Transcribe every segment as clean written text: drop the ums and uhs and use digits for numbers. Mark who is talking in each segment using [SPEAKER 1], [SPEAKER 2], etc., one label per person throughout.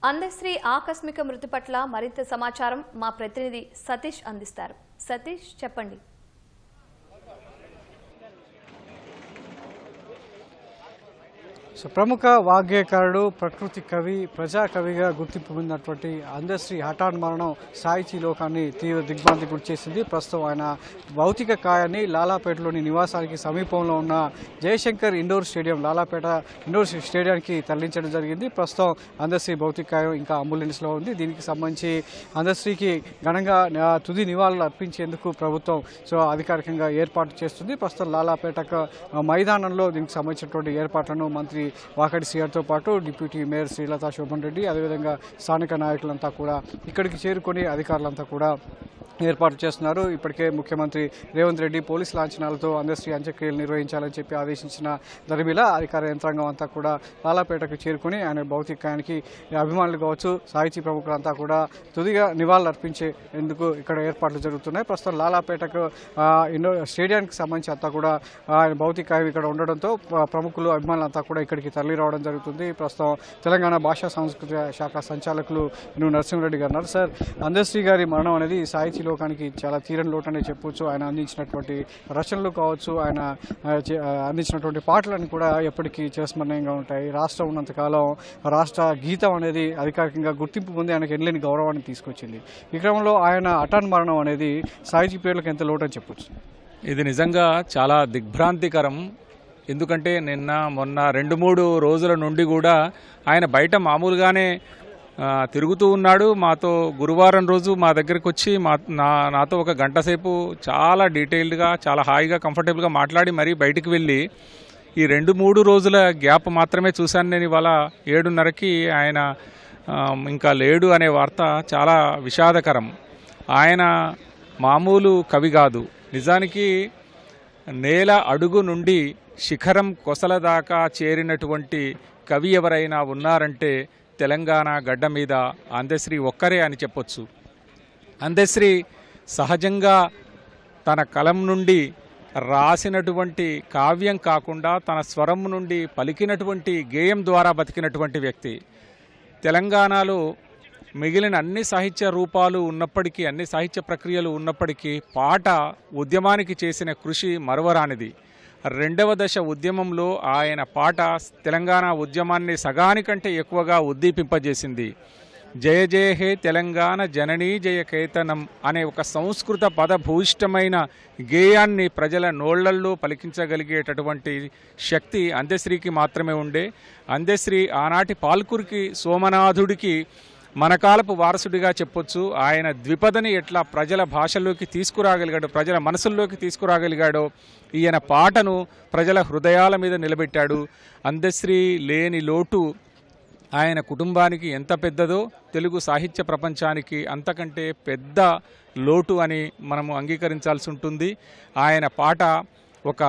[SPEAKER 1] అందశ్రీ ఆకస్మిక మృతి పట్ల మరింత సమాచారం మా ప్రతినిధి సతీష్ అందిస్తారు. సతీష్, చెప్పండి.
[SPEAKER 2] ప్రముఖ వాగ్గేయకారుడు, ప్రకృతి కవి, ప్రజాకవిగా గుర్తింపు పొందినటువంటి అందశ్రీ హఠాన్ మరణం సాహితీ లోకాన్ని తీవ్ర దిగ్భ్రాంతి గురి చేసింది. ప్రస్తుతం ఆయన భౌతిక కాయాన్ని లాలాపేటలోని నివాసానికి సమీపంలో ఉన్న Jayashankar indoor stadium, Lalapet indoor స్టేడియానికి తరలించడం జరిగింది. ప్రస్తుతం అందశ్రీ భౌతిక కాయం ఇంకా అంబులెన్స్లో ఉంది. దీనికి సంబంధించి అందశ్రీకి ఘనంగా తుది నివాళులు అర్పించేందుకు ప్రభుత్వం అధికారికంగా ఏర్పాటు చేస్తుంది. ప్రస్తుతం లాలాపేట మైదానంలో దీనికి సంబంధించినటువంటి ఏర్పాట్లను మంత్రి వాకటి శ్రీగారితో పాటు డిప్యూటీ మేయర్ శ్రీలతా శోభన్ రెడ్డి, అదేవిధంగా స్థానిక నాయకులంతా కూడా ఇక్కడికి చేరుకొని అధికారులంతా కూడా ఏర్పాటు చేస్తున్నారు. ఇప్పటికే ముఖ్యమంత్రి రేవంత్ రెడ్డి పోలీసు లాంఛనాలతో అందశ్రీ అంత్యక్రియలు నిర్వహించాలని చెప్పి ఆదేశించిన దరిమిలా అధికార యంత్రాంగం అంతా కూడా లాలాపేటకు చేరుకుని ఆయన భౌతికానికి అభిమానులు కావచ్చు, సాహితీ ప్రముఖులంతా కూడా తుదిగా నివాళులు అర్పించేందుకు ఇక్కడ ఏర్పాట్లు జరుగుతున్నాయి. ప్రస్తుతం లాలాపేటకు స్టేడియానికి సంబంధించి అంతా కూడా ఆయన భౌతికాయం ఇక్కడ ఉండడంతో ప్రముఖులు, అభిమానులంతా కూడా ఇక్కడికి తరలి రావడం జరుగుతుంది. ప్రస్తుతం తెలంగాణ భాషా సాంస్కృతిక శాఖ సంచాలకులు నరసింహారెడ్డి గారు ఉన్నారు. సార్, అందశ్రీ గారి మరణం అనేది సాహితీ లోకానికి చాలా తీరని లోటు అనే చెప్పవచ్చు. ఆయన అందించినటువంటి రచనలు కావచ్చు, ఆయన అందించినటువంటి పాటలను కూడా ఎప్పటికీ చిరస్మరణీయంగా ఉంటాయి. రాష్ట్రం ఉన్నంతకాలం రాష్ట్ర గీతం అనేది అధికారికంగా గుర్తింపు పొంది ఆయనకు ఎనలేని గౌరవాన్ని తీసుకొచ్చింది. ఈ క్రమంలో ఆయన హఠాన్ మరణం అనేది సాహితీ ప్రియులకు ఎంత లోటు అని చెప్పొచ్చు?
[SPEAKER 3] ఇది నిజంగా చాలా దిగ్భ్రాంతికరం. ఎందుకంటే నిన్న మొన్న 2-3 రోజుల నుండి కూడా ఆయన బయట మామూలుగానే తిరుగుతూ ఉన్నాడు. మాతో గురువారం రోజు మా దగ్గరికి వచ్చి నాతో ఒక గంట సేపు చాలా డీటెయిల్డ్గా, చాలా హాయిగా, కంఫర్టబుల్గా మాట్లాడి మరీ బయటికి వెళ్ళి ఈ 2-3 రోజుల గ్యాప్ మాత్రమే చూశాను నేను. ఇవాళ 7:30కి ఆయన ఇంకా లేడు అనే వార్త చాలా విషాదకరం. ఆయన మామూలు కవి కాదు. నిజానికి నేల అడుగు నుండి శిఖరం కొసల దాకా చేరినటువంటి కవి ఎవరైనా ఉన్నారంటే తెలంగాణ గడ్డ మీద అందశ్రీ ఒక్కరే అని చెప్పొచ్చు. అందశ్రీ సహజంగా తన కలం నుండి రాసినటువంటి కావ్యం కాకుండా తన స్వరం నుండి పలికినటువంటి గేయం ద్వారా బతికినటువంటి వ్యక్తి. తెలంగాణలో మిగిలిన అన్ని సాహిత్య రూపాలు ఉన్నప్పటికీ, అన్ని సాహిత్య ప్రక్రియలు ఉన్నప్పటికీ పాట ఉద్యమానికి చేసిన కృషి మరువరానిది. 2వ దశ ఉద్యమంలో ఆయన పాట తెలంగాణ ఉద్యమాన్ని సగానికంటే ఎక్కువగా ఉద్దీపింపజేసింది. జయ జయ హే తెలంగాణ జననీ జయ కేతనం అనే ఒక సంస్కృత పదభూయిష్టమైన గేయాన్ని ప్రజల నోళ్లల్లో పలికించగలిగేటటువంటి శక్తి అందశ్రీకి మాత్రమే ఉండే. అందశ్రీ ఆనాటి పాల్కురికి, సోమనాథుడికి మనకాలపు వారసుడిగా చెప్పొచ్చు. ఆయన ద్విపదని ఎట్లా ప్రజల భాషల్లోకి తీసుకురాగలిగాడో, ప్రజల మనసుల్లోకి తీసుకురాగలిగాడో, ఈయన పాటను ప్రజల హృదయాల మీద నిలబెట్టాడు. అందశ్రీ లేని లోటు ఆయన కుటుంబానికి ఎంత పెద్దదో తెలుగు సాహిత్య ప్రపంచానికి అంతకంటే పెద్ద లోటు అని మనము అంగీకరించాల్సి ఉంటుంది. ఆయన పాట ఒక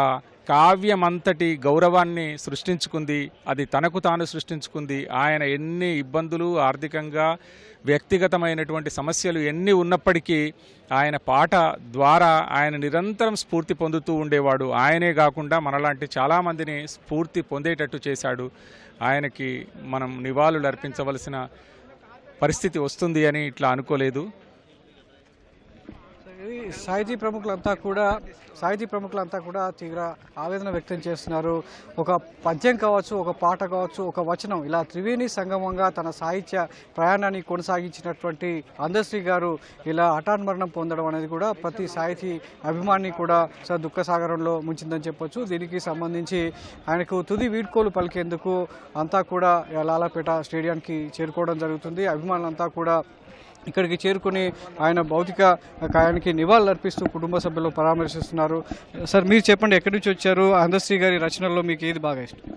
[SPEAKER 3] కావ్యమంతటి గౌరవాన్ని సృష్టించుకుంది. అది తనకు తాను సృష్టించుకుంది. ఆయన ఎన్ని ఇబ్బందులు, ఆర్థికంగా వ్యక్తిగతమైనటువంటి సమస్యలు ఎన్ని ఉన్నప్పటికీ ఆయన పాట ద్వారా ఆయన నిరంతరం స్ఫూర్తి పొందుతూ ఉండేవాడు. ఆయనే కాకుండా మనలాంటి చాలామందిని స్ఫూర్తి పొందేటట్టు చేశాడు. ఆయనకి మనం నివాళులు అర్పించవలసిన పరిస్థితి వస్తుంది అని ఇట్లా అనుకోలేదు.
[SPEAKER 2] సాహితీ ప్రముఖులంతా కూడా తీవ్ర ఆవేదన వ్యక్తం చేస్తున్నారు. ఒక పద్యం కావచ్చు, ఒక పాట కావచ్చు, ఒక వచనం, ఇలా త్రివేణి సంగమంగా తన సాహిత్య ప్రయాణాన్ని కొనసాగించినటువంటి అందశ్రీ గారు ఇలా హఠాన్ మరణం పొందడం అనేది కూడా ప్రతి సాహితీ అభిమాని కూడా దుఃఖసాగరంలో ముంచిందని చెప్పొచ్చు. దీనికి సంబంధించి ఆయనకు తుది వీడ్కోలు పలికేందుకు అంతా కూడా లాలాపేట స్టేడియానికి చేరుకోవడం జరుగుతుంది. అభిమానులంతా కూడా ఇక్కడికి చేరుకుని ఆయన భౌతిక కాయానికి నివాళులు అర్పిస్తూ కుటుంబ సభ్యులు పరామర్శిస్తున్నారు. సార్, మీరు చెప్పండి, ఎక్కడి నుంచి వచ్చారు? అందశ్రీ గారి రచనల్లో మీకు ఏది బాగా ఇష్టం?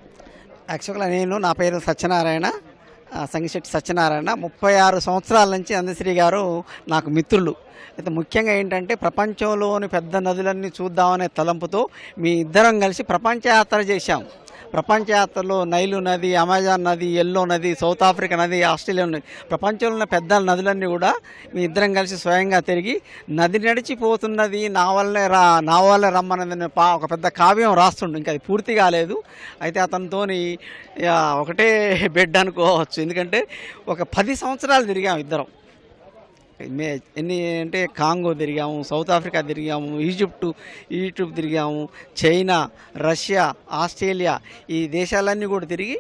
[SPEAKER 4] యాక్చువల్గా నా పేరు సత్యనారాయణ, సంగిశెట్టి సత్యనారాయణ. 36 సంవత్సరాల నుంచి అందశ్రీ గారు నాకు మిత్రులు. అయితే ముఖ్యంగా ఏంటంటే ప్రపంచంలోని పెద్ద నదులన్నీ చూద్దామనే తలంపుతో మీ ఇద్దరం కలిసి ప్రపంచ యాత్ర చేశాం. ప్రపంచ యాత్రలో నైలు నది, అమెజాన్ నది, ఎల్లో నది, సౌత్ ఆఫ్రికా నది, ఆస్ట్రేలియా నది, ప్రపంచంలో ఉన్న పెద్ద నదులన్నీ కూడా మీ ఇద్దరం కలిసి స్వయంగా తిరిగి నది నడిచిపోతున్నది నా వల్లే రమ్మన్నది ఒక పెద్ద కావ్యం రాస్తుండు. ఇంకా అది పూర్తి కాలేదు. అయితే అతనితోని ఒకటే బెడ్ అనుకోవచ్చు. ఎందుకంటే ఒక 10 సంవత్సరాలు తిరిగాము ఇద్దరం. ఎన్ని అంటే కాంగో తిరిగాము, సౌత్ ఆఫ్రికా తిరిగాము, ఈజిప్ట్ తిరిగాము, చైనా, రష్యా, ఆస్ట్రేలియా, ఈ దేశాలన్నీ కూడా తిరిగి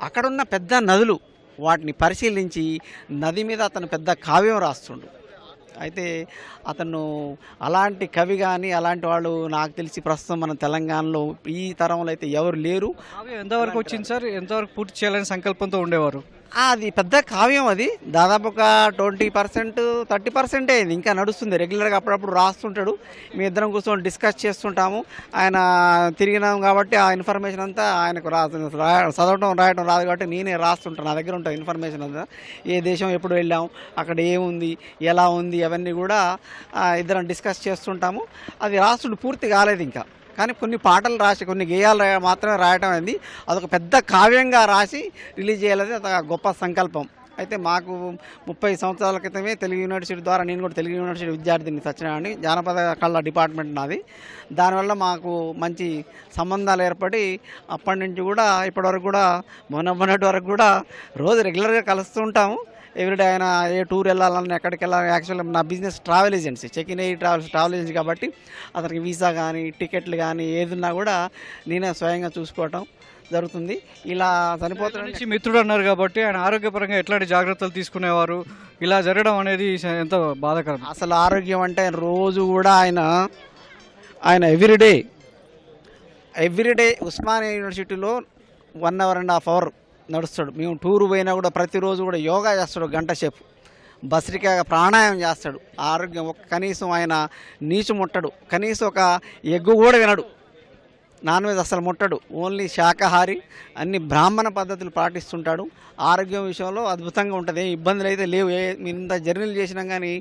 [SPEAKER 4] అక్కడున్న పెద్ద నదులు వాటిని పరిశీలించి నది మీద అతను పెద్ద కావ్యం రాస్తుండు. అయితే అతను అలాంటి కవి కానీ అలాంటి వాళ్ళు నాకు తెలిసి ప్రస్తుతం మన తెలంగాణలో ఈ తరంలో అయితే ఎవరు లేరు.
[SPEAKER 2] కావ్యం ఎంతవరకు వచ్చింది సార్? ఎంతవరకు పూర్తి చేయాలని సంకల్పంతో ఉండేవారు?
[SPEAKER 4] అది పెద్ద కావ్యం. అది దాదాపు ఒక 20%, 30% అయింది. ఇంకా నడుస్తుంది. రెగ్యులర్గా అప్పుడప్పుడు రాస్తుంటాడు. మీ ఇద్దరం కూర్చొని డిస్కస్ చేస్తుంటాము. ఆయన తిరిగినాం కాబట్టి ఆ ఇన్ఫర్మేషన్ అంతా ఆయనకు చదవటం రాయటం రాదు కాబట్టి నేనే రాస్తుంటాను. నా దగ్గర ఉంటుంది ఇన్ఫర్మేషన్ అంతా. ఏ దేశం ఎప్పుడు వెళ్ళాం, అక్కడ ఏముంది, ఎలా ఉంది, అవన్నీ కూడా ఇద్దరం డిస్కస్ చేస్తుంటాము. అది రాస్తుంటే పూర్తి కాలేదు ఇంకా. కానీ కొన్ని పాటలు రాసి కొన్ని గేయాలు మాత్రమే రాయటం అయింది. అదొక పెద్ద కావ్యంగా రాసి రిలీజ్ చేయాలనేది ఒక గొప్ప సంకల్పం. అయితే మాకు 30 సంవత్సరాల క్రితమే తెలుగు యూనివర్సిటీ ద్వారా, నేను కూడా తెలుగు యూనివర్సిటీ విద్యార్థిని సత్యనారాయణ, జానపద కళ డిపార్ట్మెంట్ నాది. దానివల్ల మాకు మంచి సంబంధాలు ఏర్పడి అప్పటి నుంచి కూడా ఇప్పటివరకు కూడా మొన్నటి వరకు కూడా రోజు రెగ్యులర్గా కలుస్తూ ఉంటాము. ఎవ్రీడే ఆయన ఏ టూర్ వెళ్ళాలన్నా ఎక్కడికి వెళ్ళాలి. యాక్చువల్గా నా business travel agency, check-in travel agency కాబట్టి అతనికి వీసా కానీ టికెట్లు కానీ ఏదున్నా కూడా నేనే స్వయంగా చూసుకోవటం జరుగుతుంది. ఇలా చనిపోతున్న
[SPEAKER 2] మిత్రుడు అన్నారు కాబట్టి ఆయన ఆరోగ్యపరంగా ఎట్లాంటి జాగ్రత్తలు తీసుకునేవారు? ఇలా జరగడం అనేది ఎంత బాధాకరం.
[SPEAKER 4] అసలు ఆరోగ్యం అంటే రోజు కూడా ఆయన ఎవ్రీడే ఉస్మానియా యూనివర్సిటీలో 1.5 hour నడుస్తాడు. మేము టూర్ పోయినా కూడా ప్రతిరోజు కూడా యోగా చేస్తాడు, గంట సేపు భస్రిక ప్రాణాయామం చేస్తాడు. ఆరోగ్యం కనీసం ఆయన నీచు ముట్టడు, కనీసం ఒక ఎగ్గు కూడా వినడు, నాన్ వెజ్ అసలు ముట్టడు, ఓన్లీ శాకాహారి, అన్ని బ్రాహ్మణ పద్ధతులు పాటిస్తుంటాడు. ఆరోగ్యం విషయంలో అద్భుతంగా ఉంటుంది. ఏ ఇబ్బందులు అయితే లేవు. ఇంత జర్నీలు చేసినాం కానీ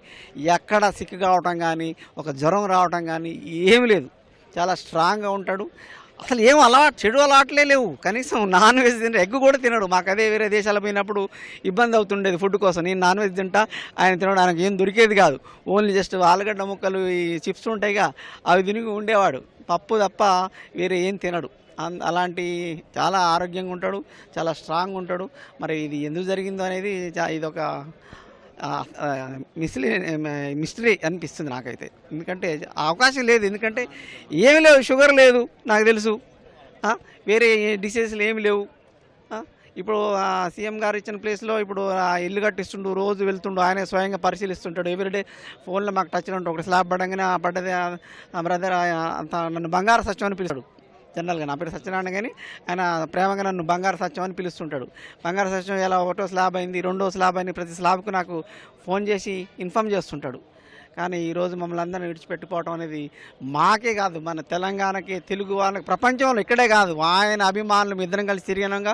[SPEAKER 4] ఎక్కడ సిక్కు కావటం కానీ ఒక జ్వరం రావటం కానీ ఏమి లేదు. చాలా స్ట్రాంగ్గా ఉంటాడు. అసలు ఏం చెడు అలవాట్లే లేవు. కనీసం నాన్ వెజ్ తింటే ఎగ్గు కూడా తినడు. మాకు అదే వేరే దేశాలు పోయినప్పుడు ఇబ్బంది అవుతుండేది ఫుడ్ కోసం. నేను నాన్ వెజ్ తింటా, ఆయన తినడు. ఆయనకు ఏం దొరికేది కాదు. ఓన్లీ జస్ట్ ఆలుగడ్డ ముక్కలు, ఈ చిప్స్ ఉంటాయిగా, అవి తిని ఉండేవాడు. పప్పు తప్ప వేరే ఏం తినడు. అలాంటి చాలా ఆరోగ్యంగా ఉంటాడు, చాలా స్ట్రాంగ్ ఉంటాడు. మరి ఇది ఎందుకు జరిగిందో అనేది ఇదొక మిస్టరీ అనిపిస్తుంది నాకైతే. ఎందుకంటే అవకాశం లేదు. ఎందుకంటే ఏమి లేవు, షుగర్ లేదు నాకు తెలుసు, వేరే డిసీజెస్లు ఏమి లేవు. ఇప్పుడు సీఎం గారు ఇచ్చిన ప్లేస్లో ఇప్పుడు ఇల్లు కట్టిస్తుండు, రోజు వెళ్తుండు, ఆయనే స్వయంగా పరిశీలిస్తుంటాడు. ఎవ్రీడే ఫోన్లో మాకు టచ్లో ఉంటాడు. ఒక స్లాబ్ పడంగానే పడ్డది బ్రదర్ అంత నన్ను బంగారు సత్యం అని పిలుస్తాడు. జనరల్గా నా పేరు సత్యనారాయణ కానీ ఆయన ప్రేమగా నన్ను బంగారు సత్యం అని పిలుస్తుంటాడు. బంగారు సత్యం ఎలా 1వ స్లాబ్ అయింది, 2వ స్లాబ్ అయింది, ప్రతి స్లాబ్కు నాకు ఫోన్ చేసి ఇన్ఫామ్ చేస్తుంటాడు. కానీ ఈరోజు మమ్మల్ని అందరినీ విడిచిపెట్టుకోవటం అనేది మాకే కాదు, మన తెలంగాణకి, తెలుగు వాళ్ళకి, ప్రపంచంలో ఇక్కడే కాదు, ఆయన అభిమానులు మీ ఇద్దరం కలిసి తిరిగినాక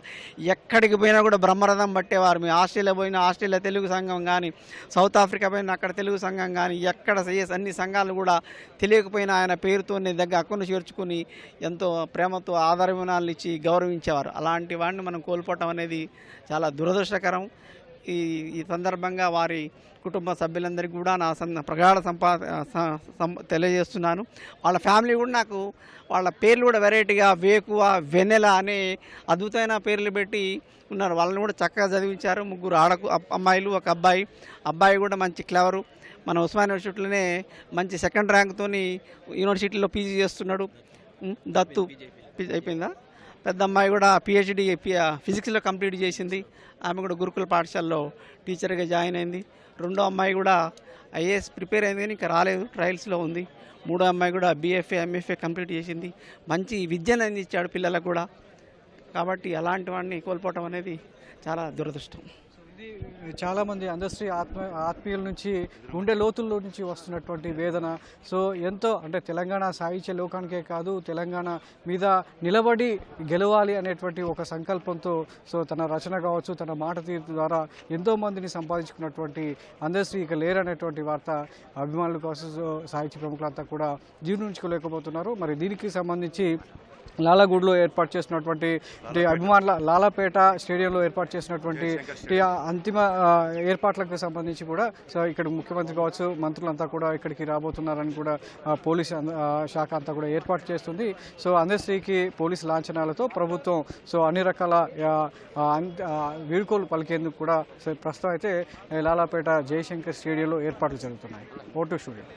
[SPEAKER 4] ఎక్కడికి పోయినా కూడా బ్రహ్మరథం పట్టేవారు. మీ ఆస్ట్రేలియా పోయినా ఆస్ట్రేలియా తెలుగు సంఘం కానీ, సౌత్ ఆఫ్రికా పోయినా అక్కడ తెలుగు సంఘం కానీ, ఎక్కడ అన్ని సంఘాలు కూడా తెలియకపోయినా ఆయన పేరుతో దగ్గర అక్కును చేర్చుకుని ఎంతో ప్రేమతో ఆదరవిమానాలు ఇచ్చి గౌరవించేవారు. అలాంటి వాడిని మనం కోల్పోవటం అనేది చాలా దురదృష్టకరం. ఈ సందర్భంగా వారి కుటుంబ సభ్యులందరికీ కూడా నా ప్రగాఢ తెలియజేస్తున్నాను. వాళ్ళ ఫ్యామిలీ కూడా నాకు వాళ్ళ పేర్లు కూడా వెరైటీగా వేకువ, వెన్నెల అనే అద్భుతమైన పేర్లు పెట్టి ఉన్నారు. వాళ్ళని కూడా చక్కగా చదివించారు. 3 అమ్మాయిలు, 1 అబ్బాయి. అబ్బాయి కూడా మంచి క్లెవరు. మన ఉస్మానియా యూనివర్సిటీలోనే మంచి 2nd ర్యాంక్తోని యూనివర్సిటీలో పీజీ చేస్తున్నాడు. దత్తు అయిపోయిందా. పెద్ద అమ్మాయి కూడా పిహెచ్డి ఫిజిక్స్లో కంప్లీట్ చేసింది. ఆమె కూడా గురుకుల పాఠశాలలో టీచర్గా జాయిన్ అయింది. 2వ అమ్మాయి కూడా ఐఏఎస్ ప్రిపేర్ అయింది కానీ ఇంకా రాలేదు, ట్రయల్స్లో ఉంది. 3వ అమ్మాయి కూడా బీఎఫ్ఏ, ఎంఎఫ్ఏ కంప్లీట్ చేసింది. మంచి విద్యను అందించాడు పిల్లలకు కూడా. కాబట్టి అలాంటి వాడిని కోల్పోవటం అనేది చాలా దురదృష్టం.
[SPEAKER 2] చాలామంది అందశ్రీ ఆత్మీయుల నుంచి, గుండె లోతుల్లో నుంచి వస్తున్నటువంటి వేదన. సో ఎంతో అంటే తెలంగాణ సాహిత్య లోకానికే కాదు, తెలంగాణ మీద నిలబడి గెలవాలి అనేటువంటి ఒక సంకల్పంతో సో తన రచన కావచ్చు, తన మాట తీరు ద్వారా ఎంతోమందిని సంపాదించుకున్నటువంటి అందశ్రీ ఇక లేరనేటువంటి వార్త అభిమానులు కావచ్చు, సాహిత్య ప్రముఖులంతా కూడా జీర్ణించుకోలేకపోతున్నారు. మరి దీనికి సంబంధించి లాలాగూడ్లో ఏర్పాటు చేసినటువంటి అభిమానుల లాలాపేట స్టేడియంలో ఏర్పాటు చేసినటువంటి అంతిమ ఏర్పాట్లకు సంబంధించి కూడా సో ఇక్కడ ముఖ్యమంత్రి కావచ్చు మంత్రులంతా కూడా ఇక్కడికి రాబోతున్నారని కూడా పోలీసు శాఖ అంతా కూడా ఏర్పాటు చేస్తుంది. సో అందశ్రీకి పోలీసు లాంఛనాలతో ప్రభుత్వం సో అన్ని రకాల వీడ్కోలు పలికేందుకు కూడా ప్రస్తుతం అయితే లాలాపేట జయశంకర్ స్టేడియంలో ఏర్పాట్లు జరుగుతున్నాయి. Vote studio.